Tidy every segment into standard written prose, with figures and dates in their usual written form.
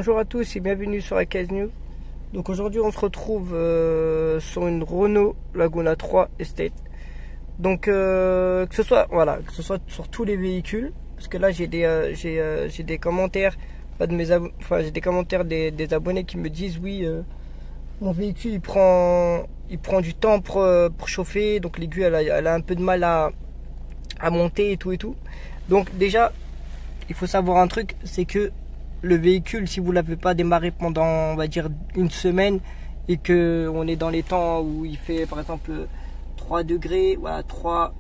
Bonjour à tous et bienvenue sur AKS News. Donc aujourd'hui on se retrouve sur une Renault Laguna 3 Estate. Donc que ce soit sur tous les véhicules, parce que là j'ai des commentaires j'ai des commentaires des abonnés qui me disent oui, mon véhicule il prend du temps pour chauffer, donc l'aiguille elle a un peu de mal à monter et tout. Donc déjà il faut savoir un truc, c'est que le véhicule, si vous ne l'avez pas démarré pendant, on va dire, une semaine et que on est dans les temps où il fait par exemple 3 degrés, voilà, 3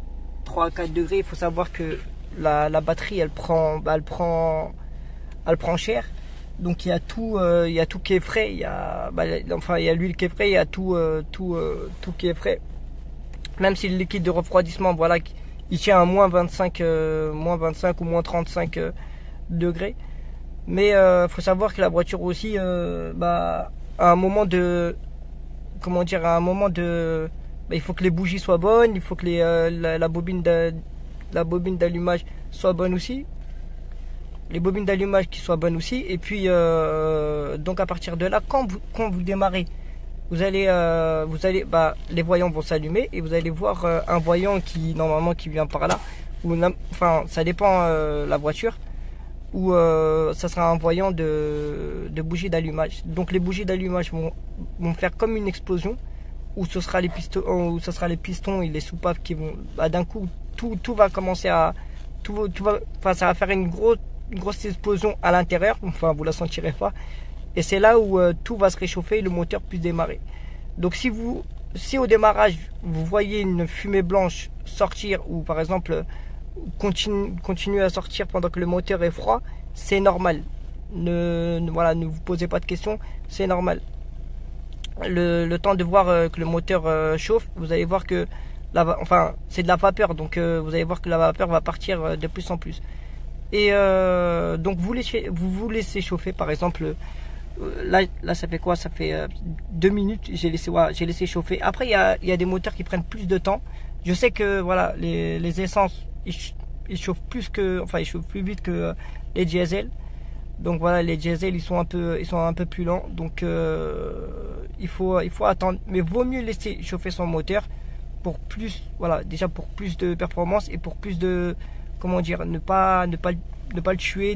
à 4 degrés, il faut savoir que la batterie elle prend cher. Donc il y a tout qui est frais, il y a l'huile qui est frais, il y a tout qui est frais. Même si le liquide de refroidissement, voilà, il tient à moins 25 ou moins 35 degrés. Mais faut savoir que la voiture aussi, à un moment de, il faut que les bougies soient bonnes, il faut que la bobine d'allumage soit bonne aussi, les bobines d'allumage qui soient bonnes aussi. Et puis donc à partir de là, quand vous démarrez, vous allez les voyants vont s'allumer et vous allez voir un voyant qui vient par là, ça dépend la voiture, ou ça sera un voyant de bougies d'allumage. Donc les bougies d'allumage vont faire comme une explosion, où ce sera les pistons et les soupapes qui vont, d'un coup tout va commencer à ça va faire une grosse explosion à l'intérieur, vous la sentirez pas, et c'est là où tout va se réchauffer et le moteur puisse démarrer. Donc si au démarrage vous voyez une fumée blanche sortir, ou par exemple continue à sortir pendant que le moteur est froid, c'est normal. Ne vous posez pas de questions, c'est normal. Le temps de voir que le moteur chauffe, vous allez voir que c'est de la vapeur, donc vous allez voir que la vapeur va partir de plus en plus. Et donc vous laissez chauffer, par exemple là ça fait quoi, ça fait 2 minutes, j'ai laissé chauffer. Après il y a des moteurs qui prennent plus de temps. Je sais que voilà, les essences ils chauffent plus vite que les diesel. Donc voilà, les diesel ils sont un peu plus lents, donc il faut attendre, mais vaut mieux laisser chauffer son moteur pour plus, déjà pour plus de performance et pour plus de, ne pas le tuer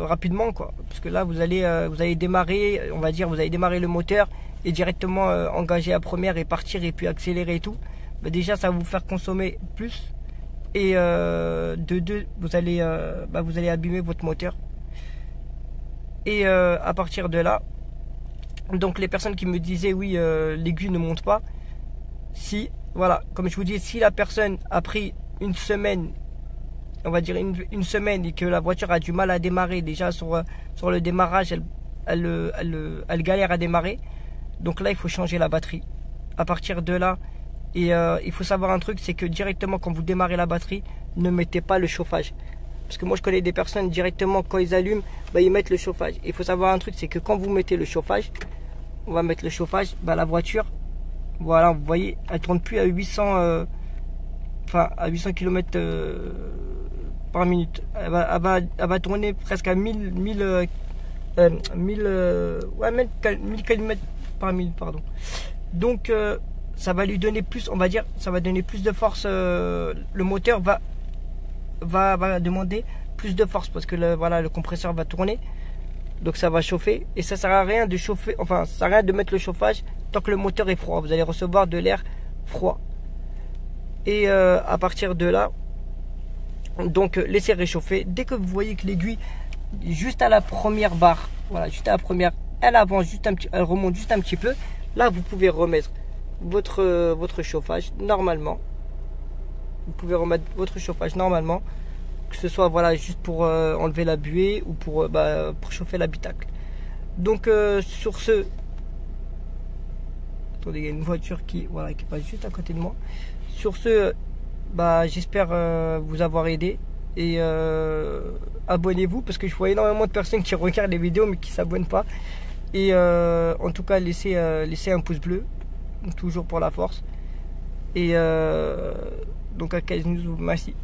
rapidement, quoi. Parce que là vous allez démarrer, vous allez démarrer le moteur et directement engager à première et partir et puis accélérer et tout. Déjà ça va vous faire consommer plus, et de deux vous allez abîmer votre moteur. Et à partir de là, donc les personnes qui me disaient oui, l'aiguille ne monte pas, si voilà, comme je vous dis, si la personne a pris une semaine, on va dire une semaine, et que la voiture a du mal à démarrer, déjà sur le démarrage elle galère à démarrer, donc là il faut changer la batterie. À partir de là, et il faut savoir un truc, c'est que directement quand vous démarrez la batterie, ne mettez pas le chauffage. Parce que moi je connais des personnes, directement quand ils allument, ils mettent le chauffage. Il faut savoir un truc, c'est que quand vous mettez le chauffage, on va mettre le chauffage, la voiture, voilà, vous voyez, elle tourne plus à 800 km par minute. Elle va tourner presque à 1000 km par minute, pardon. Donc ça va lui donner plus, ça va donner plus de force. Le moteur va demander plus de force, parce que le compresseur va tourner, donc ça va chauffer, et ça sert à rien de chauffer, ça sert à rien de mettre le chauffage tant que le moteur est froid. Vous allez recevoir de l'air froid. Et à partir de là, donc laissez réchauffer. Dès que vous voyez que l'aiguille juste à la première barre, juste à la première, elle avance elle remonte juste un petit peu, là vous pouvez remettre votre chauffage normalement. Vous pouvez remettre votre chauffage normalement, que ce soit juste pour enlever la buée ou pour chauffer l'habitacle. Donc sur ce, attendez, il y a une voiture qui passe juste à côté de moi. Sur ce, j'espère vous avoir aidé, et abonnez-vous, parce que je vois énormément de personnes qui regardent les vidéos mais qui s'abonnent pas. Et en tout cas laissez un pouce bleu, toujours pour la force. Et donc AKS News vous remercie.